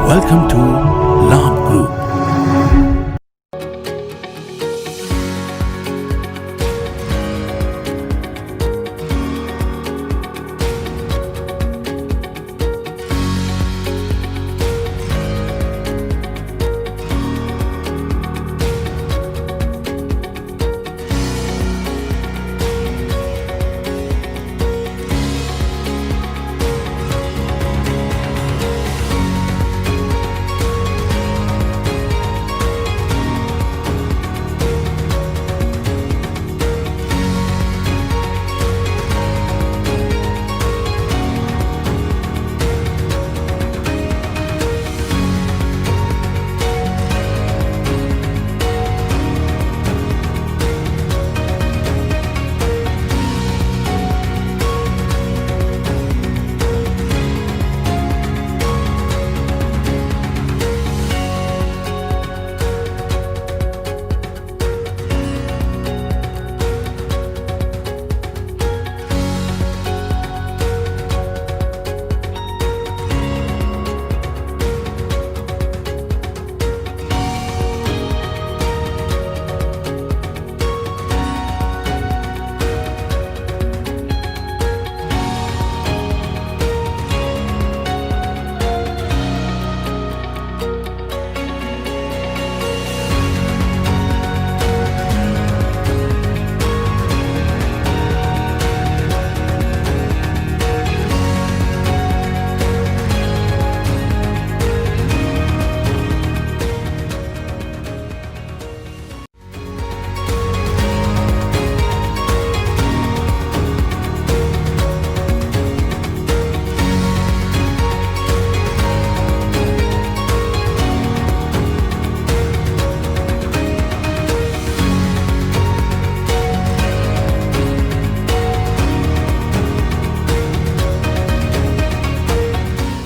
Welcome to Labh Group.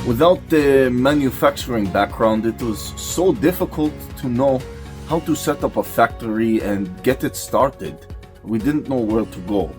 Without the manufacturing background, it was so difficult to know how to set up a factory and get it started. We didn't know where to go.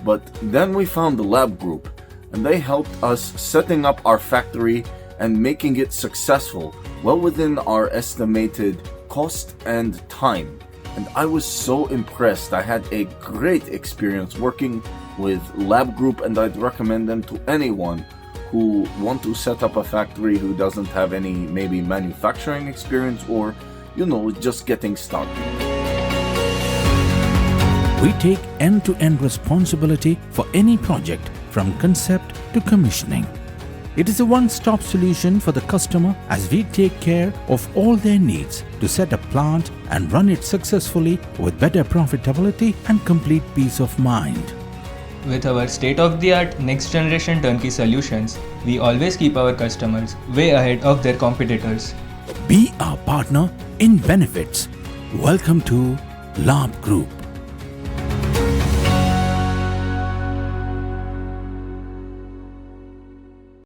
But then we found the Labh Group, and they helped us setting up our factory and making it successful, well within our estimated cost and time. And I was so impressed. I had a great experience working with Labh Group, and I'd recommend them to anyone who want to set up a factory who doesn't have any maybe manufacturing experience or, just getting started. We take end-to-end responsibility for any project from concept to commissioning. It is a one-stop solution for the customer as we take care of all their needs to set a plant and run it successfully with better profitability and complete peace of mind. With our state-of-the-art next-generation turnkey solutions, we always keep our customers way ahead of their competitors. Be our partner in benefits. Welcome to Labh Group.